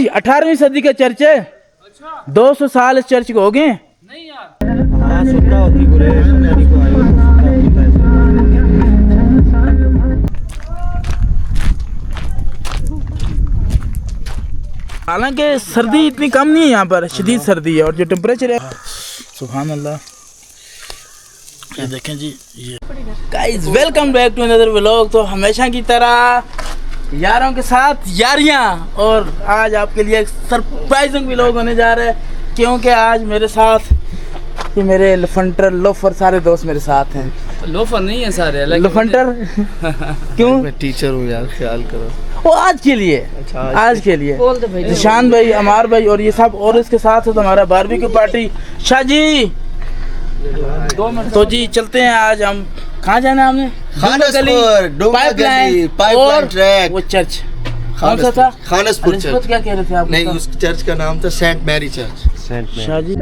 18वीं सदी का चर्च है। 200 साल इस चर्च को हो गए। नहीं यार हाँ सुविधा होती पूरे को आयो हालांकि सर्दी इतनी कम नहीं है यहाँ पर, शदीद सर्दी है। और जो टेम्परेचर है सुभान अल्लाह, ये देखें जी। ये guys welcome back to another vlog. तो हमेशा की तरह यारों के साथ यारियां, और आज आपके लिए एक सरप्राइजिंग व्लॉग होने जा रहा है, क्योंकि आज मेरे साथ ये मेरे लफंटर लोफर सारे दोस्त मेरे साथ हैं। लोफर नहीं है सारे लफंटर क्यों? मैं टीचर हूँ यार, ख्याल करो। वो आज के लिए, अच्छा, आज के लिए निशान भाई, अमार भाई और ये सब, और इसके साथ है हमारा barbecue party. Shah ji 2 minute. तो जी चलते हैं। आज हम कहाँ जाना है? हमने पाइपलाइन ट्रैक, वो चर्च कौन सा था? खानसपुर चर्च। क्या कह रहे थे आप? नहीं, उस चर्च का नाम था Saint Mary church. Shah ji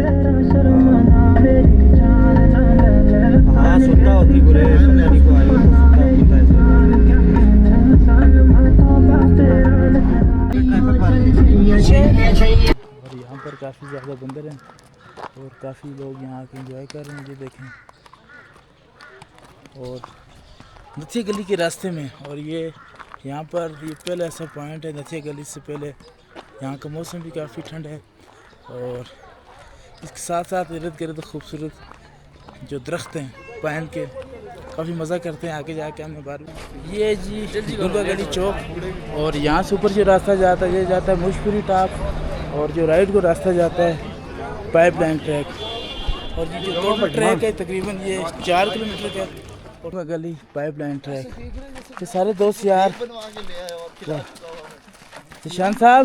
हाँ सुविधा होती पूरे को आयो और यहाँ पर काफ़ी ज़्यादा बंदर हैं और काफ़ी लोग यहाँ आके एंजॉय कर रहे हैं। ये देखें, और नथिया गली के रास्ते में, और ये यहाँ पर ये पहले ऐसा पॉइंट है नथिया गली से पहले। यहाँ का मौसम भी काफ़ी ठंड है, और इसके साथ साथ इर्द गिर्द खूबसूरत जो दरख्त हैं पाइन के, काफ़ी मज़ा करते हैं। आगे जाके हमने बार ये जी दुर्गा गली चौक, और यहाँ से ऊपर जो रास्ता जाता है ये जाता है मुशपुरी टॉप, और जो राइट को रास्ता जाता है पाइपलाइन ट्रैक। और ये जो टोटल ट्रैक है तकरीबन ये 4 किलोमीटर का, दुर्गा गली पाइपलाइन ट्रैक। ये सारे दोस्त यार। निशान साहब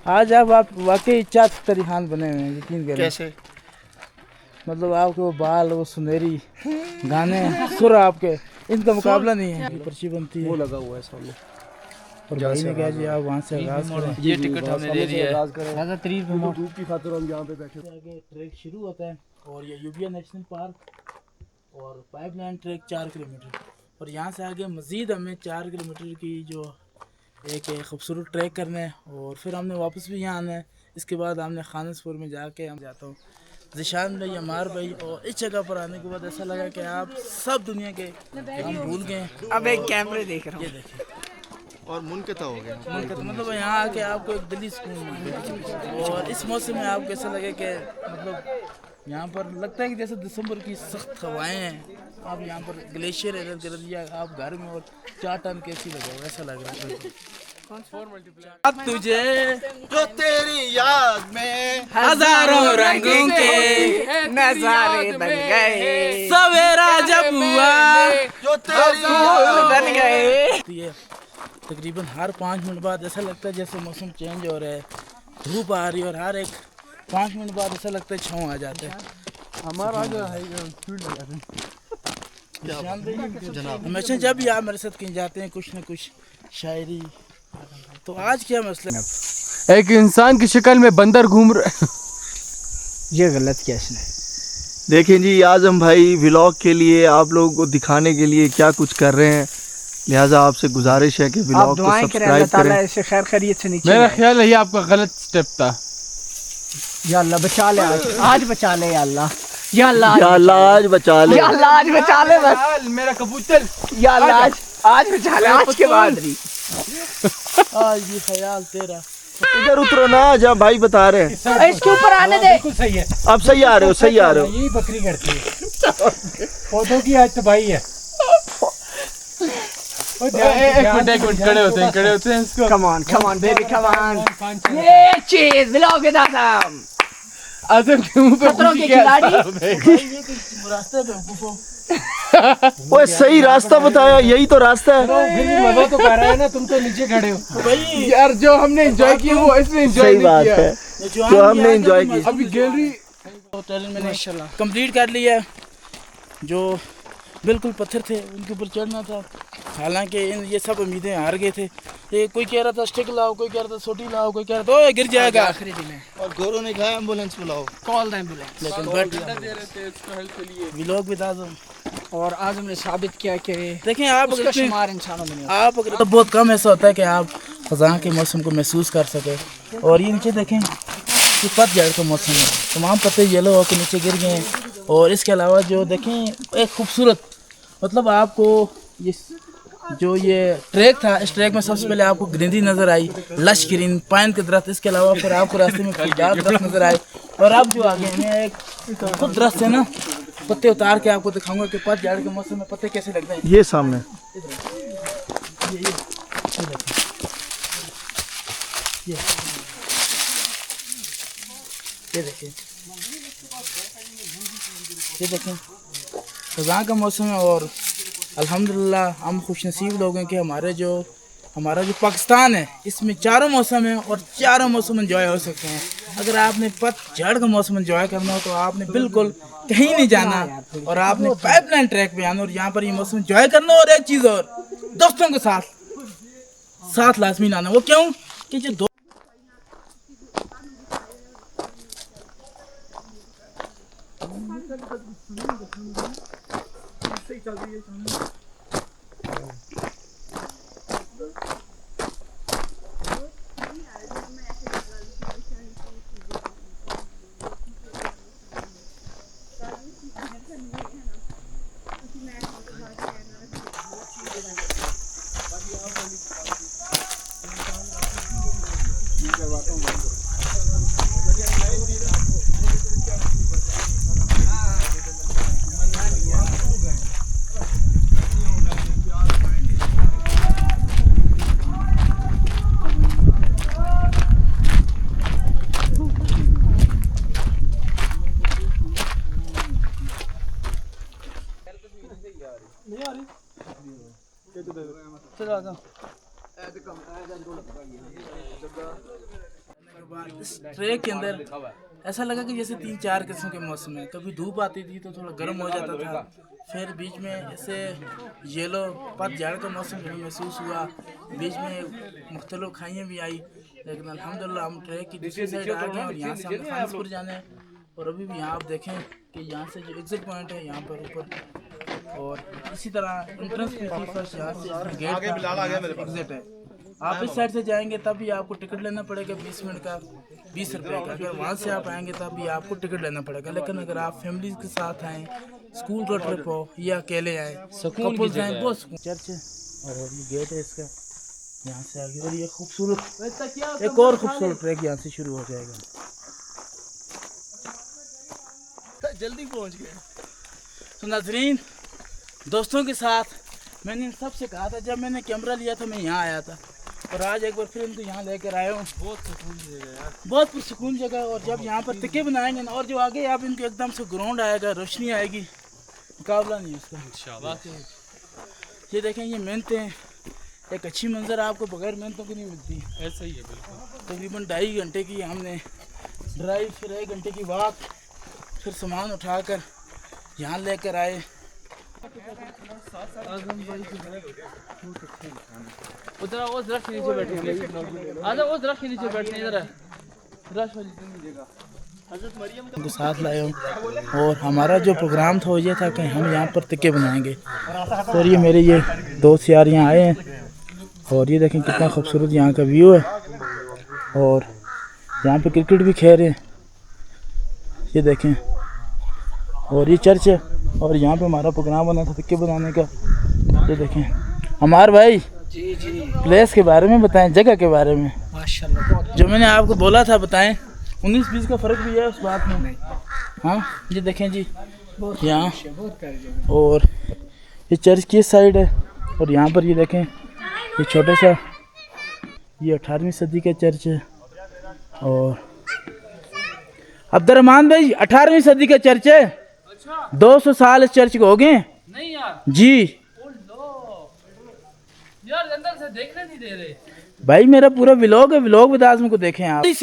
आज आप वाकई इच्छा तरीहान बने हुए हैं, यकीन करें। कैसे? मतलब आपके वो बाल, वो सुनहरी गाने, सुर आपके, इनका मुकाबला नहीं है। पर्ची बनती है, वो लगा हुआ है सामने। और भाई ने कहा जी आप वहाँ से आगाज करें। ये टिकट हमने दे दिया है। ज़्यादा तरीफ धूप की खातिर हम यहाँ पे बैठे। आगे ट्रैक शुरू होता है, और ये यूबिया नेशनल पार्क और पाइपलाइन ट्रैक 4 किलोमीटर, और यहाँ से आगे मज़ीद हमें 4 किलोमीटर की जो एक खूबसूरत ट्रैक करना है, और फिर हमने वापस भी यहाँ आना है। इसके बाद हमने खानसपुर में जाके हम जाता हूँ जिशान भाई, अमार भाई, और इस जगह पर आने के बाद ऐसा लगा कि आप सब दुनिया के हम भूल गए। अब एक कैमरे देख रहा हूँ, ये देखिए, और मुनक़ता हो गया। मतलब यहाँ आके आपको एक दिली सुकून मिले। और इस मौसम में आपको ऐसा लगे कि मतलब यहाँ पर लगता है कि जैसे दिसंबर की सख्त हवाएं हैं। आप यहाँ पर ग्लेशियर इर्द गिर्द, या आप घर में और 4 टन कैसी लगा हो, ऐसा लग रहा है। अब तुझे जो तेरी याद में हजारों रंगों के नजारे बन गए, सवेरा जब हुआ जो तेरी फूल बन गए। तो ये तकरीबन हर 5 मिनट बाद ऐसा लगता है जैसे मौसम चेंज हो रहा है, धूप आ रही है, और हर एक 5 मिनट बाद ऐसा लगता है छाँव आ जाता है। हमारा हमेशा जब भी आप मेरे साथ कहीं जाते हैं कुछ ना कुछ शायरी। तो आज क्या मसला है? एक इंसान की शक्ल में बंदर घूम रहा। ये गलत क्या इसने? देखें जी, आजम भाई व्लॉग के लिए आप लोगों को दिखाने के लिए क्या कुछ कर रहे हैं, लिहाजा आपसे गुजारिश है कि व्लॉग को सब्सक्राइब करें। ऐसे खैर खैरियत से नीचे मेरा ख्याल है ये आपका गलत स्टेप था। या अल्लाह बचा ले, आज बचा ले या अल्लाह, या अल्लाह आज बचा ले, या अल्लाह आज बचा ले बस, मेरा कबूतर, या अल्लाह आज बचा ले, आज के बाद नहीं। आज भी ख्याल तेरा। इधर उतरो ना, जब भाई बता रहे हैं। इसके ऊपर आने दे। बिल्कुल सही है। अब सही आ रहे हो, सही आ रहे हो। यही बकरी करती है। पौधों की आज तो भाई है। एक मिनट खड़े होते हैं इसको। Come on baby come on. ये चीज व्लॉग विद आजम। आजम के मुंह पे खतरों की खुशी क्या खिलाड़ी। रास्ते पे ओए सही रास्ता बताया, यही तो रास्ता है। फिर भी मजा तो कर रहा है ना, तुम तो नीचे खड़े हो भाई। यार। जो हमने एंजॉय किया वो इसने एंजॉय सही नहीं बात किया। है, जो हमने एंजॉय की। अभी गैलरी टैलेंट मैंने कंप्लीट कर लिया है। जो बिल्कुल पत्थर थे उनके ऊपर चढ़ना था, हालांकि ये सब उम्मीदें हार गए थे। ये कोई कह रहा था स्टिक लाओ, कोई कह रहा था सोटी लाओ, कोई कह रहा था ओए गिर जाएगा। आखिरी दिन है, और गोरों ने कहा एम्बुलेंस बुलाओ, कॉल द एम्बुलेंस। लेकिन बट व्लॉग विद आजम और आज हमने साबित किया कि देखें आप उसका शुमार इंसानों में नहीं होता। आप अगर तो बहुत कम ऐसा होता है कि आप ख़ज़ां के मौसम को महसूस कर सके। और ये नीचे देखें कि पतझड़ का मौसम है, तमाम पत्ते येलो होकर नीचे गिर गए हैं। और इसके अलावा जो देखें एक खूबसूरत, मतलब आपको ये ट्रैक था, इस ट्रैक में सबसे पहले आपको ग्रीनरी नज़र आई, लश ग्रीन पाइन के दरख्त। इसके अलावा फिर आपको रास्ते में फलदार दरख्त नज़र आए। और अब जो आगे मैं एक खुद दरख्त है ना, पत्ते उतार के आपको दिखाऊंगा कि पतझड़ के मौसम में पत्ते कैसे लगते हैं। ये सामने ये देखिए, ये देखें ख़ज़ां का मौसम है। और अल्हम्दुलिल्लाह हम खुशनसीब लोग हैं कि हमारा जो पाकिस्तान है इसमें चारों मौसम है और चारों मौसम एंजॉय हो सकते हैं। अगर आपने पतझड़ का मौसम एंजॉय करना हो तो आपने बिल्कुल कहीं नहीं जाना और आपने पाइपलाइन ट्रैक पे आना और यहाँ पर ये मौसम एंजॉय करना। और एक चीज़ और, दोस्तों के साथ लाजमी आना। वो क्यों कि जो ट्रैक के अंदर ऐसा लगा कि जैसे 3-4 किस्म के मौसम है। कभी धूप आती थी तो थोड़ा गर्म हो जाता था, फिर बीच में ऐसे येलो पतझड़ का मौसम भी महसूस हुआ, बीच में मुख्तलिफ खाइयाँ भी आई। लेकिन अल्हम्दुलिल्लाह हम ट्रैक की दूसरी साइड आ गए और यहाँ से हमें खानसपुर जाना है। और अभी भी यहाँ आप देखें कि यहाँ से जो एग्जिट पॉइंट है यहाँ पर ऊपर, और इसी तरह एंट्रेंस भी थी फर्स्ट, यहाँ से गेट एग्जिट है। आप इस साइड से जाएंगे तब भी आपको टिकट लेना पड़ेगा 20 मिनट का, 20 रुपये का। अगर वहाँ से आप आएंगे तब भी आपको टिकट लेना पड़ेगा। लेकिन अगर आप फैमिली के साथ आएँ, स्कूल का ट्रिप हो या अकेले आएँ, कपल्स आएँ, बहुत चर्च है। और ये गेट है इसका, यहाँ से आगे। और ये खूबसूरत एक और खूबसूरत ट्रैक यहाँ से शुरू हो जाएगा। जल्दी पहुँच गए। तो नाज़रीन, दोस्तों के साथ मैंने इन सबसे कहा था, जब मैंने कैमरा लिया था मैं यहाँ आया था, और आज एक बार फिर इनको यहाँ लेकर आया हूँ। बहुत सुकून जगह यार, बहुत पुरसुकून जगह। और जब यहाँ पर टिक्के बनाएंगे ना, और जो आगे आप इनको एकदम से ग्राउंड आएगा, रोशनी आएगी, मुकाबला नहीं उसका इंशाअल्लाह। ये देखें, ये मेहनतें हैं, एक अच्छी मंजर आपको बगैर मेहनतों की नहीं मिलती। ऐसा ही है बिल्कुल। तकरीबन 2.5 घंटे की हमने ड्राइव, फिर 1 घंटे की वॉक, फिर सामान उठाकर यहाँ लेकर आए। उधर उस दरख्त के नीचे बैठे, आजा उस दरख्त के नीचे बैठने, इधर उनको साथ लाए हूँ। और हमारा जो प्रोग्राम था वो ये था कि हम यहाँ पर टिक्के बनाएंगे। और ये मेरे ये दोस्त यार यहाँ आए हैं, और ये देखें कितना खूबसूरत यहाँ का व्यू है। और यहाँ पे क्रिकेट भी खेल रहे हैं, ये देखें। और ये चर्च है, और यहाँ पे हमारा प्रोग्राम बना था टिक्के बनाने का। ये देखें। हमारे भाई जी जी, प्लेस के बारे में बताएं, जगह के बारे में। माशाल्लाह, जो मैंने आपको बोला था बताएं, 19-20 का फ़र्क भी है उस बात में। हाँ, ये देखें जी यहाँ, और ये चर्च की साइड है। और यहाँ पर ये देखें, ये छोटा सा, ये 18वीं सदी का चर्च है। और अब्दुर्रहमान भाई 18वीं सदी का चर्च है, 200 साल इस चर्च को हो गए नहीं यार जी। यार अंदर से देखने नहीं दे रहे भाई, मेरा पूरा व्लॉग है, व्लॉग विद आज़म को देखें आप। प्यारी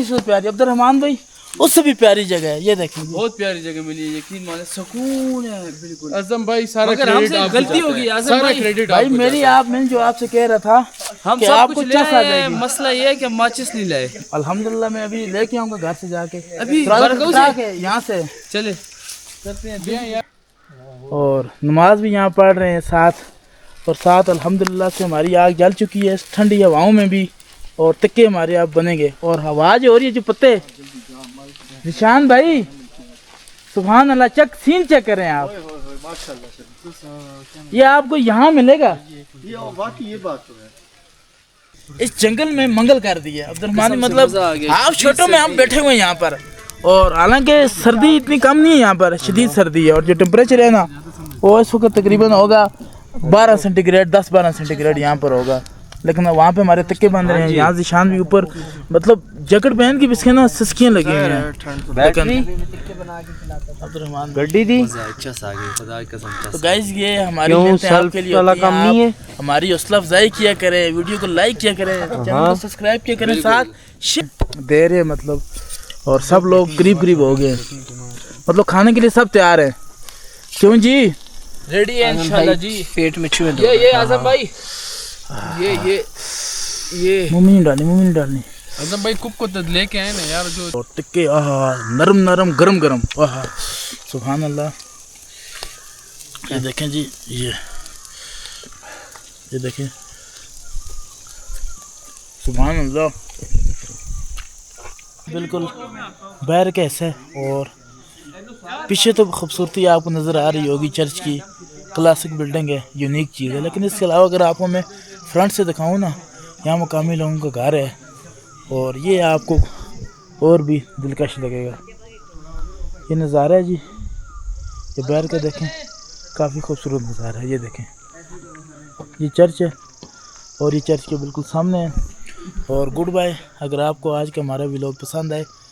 से प्यारी अब्दुर्रहमान भाई, उससे भी प्यारी जगह है। ये देखें, बहुत प्यारी जगह मिली है, यकीन माने सुकून है बिल्कुल। आज़म भाई सारा क्रेडिट आपको, गलती होगी आज़म भाई, क्रेडिट भाई मेरी। मैं जो आपसे कह रहा था हम सब आपको कुछ ले, मसला ये है कि माचिस नहीं लाए। अल्हम्दुलिल्लाह मैं अभी लेके आऊँगा घर से जाके, अभी यहाँ से चले करते हैं। और नमाज भी यहाँ पढ़ रहे हैं साथ। और साथ अल्हम्दुलिल्लाह से हमारी आग जल चुकी है ठंडी हवाओं में भी, और तक्के हमारे आप बनेंगे। और हवा जो हो रही है, जो पत्ते निशान भाई सुभान अल्लाह, चेक सीन चेक करें आप, ये आपको यहाँ मिलेगा। ये बात तो है। इस जंगल में मंगल कर दिया अब्दुलरहमान, मतलब आप छोटों में हम बैठे हुए हैं यहाँ पर। और हालांकि सर्दी इतनी कम नहीं है यहाँ पर, शदीद सर्दी है। और जो टेम्परेचर है ना, वो इस वक्त तकरीबन होगा 12 सेंटीग्रेड, 10-12 सेंटीग्रेड यहाँ पर होगा। लेकिन वहाँ पे हमारे तक्के बंद रहे हैं, यहाँ जिशान भी ऊपर मतलब जैकेट पहन के भी इसके ना सिसकियाँ लगी हुई हैं। अब्दुलरहमान गड्डी थी तो गाइस, ये हमारी आपके लिए होती है। हमारी हौसला अफजाई किया करें, वीडियो को लाइक किया करें, चैनल को सब्सक्राइब किया करें, साथ दे रहे मतलब। और सब लोग करीब हो गए, मतलब खाने के लिए सब तैयार है। क्यों जी? रेडी है इंशाल्लाह जी। पेट में छुए दो। ये आजम भाई, ये मुंह में नहीं डालनी। आजम भाई कुक को तो लेके आए ना यार, जो और टिक्के नरम गरम सुभान अल्लाह। ये देखें जी, ये देखें सुभान अल्लाह, बिल्कुल बैर कैसे। और पीछे तो खूबसूरती आपको नज़र आ रही होगी, चर्च की क्लासिक बिल्डिंग है, यूनिक चीज़ है। लेकिन इसके अलावा अगर आपको मैं फ्रंट से दिखाऊं ना, यहाँ मुकामी लोगों का घर है, और ये आपको और भी दिलकश लगेगा। ये नज़ारा है जी, ये बैर के देखें, काफ़ी खूबसूरत नज़ारा है। ये देखें, ये चर्च है और ये चर्च के बिल्कुल सामने है। और गुड बाय। अगर आपको आज का हमारा व्लॉग पसंद आए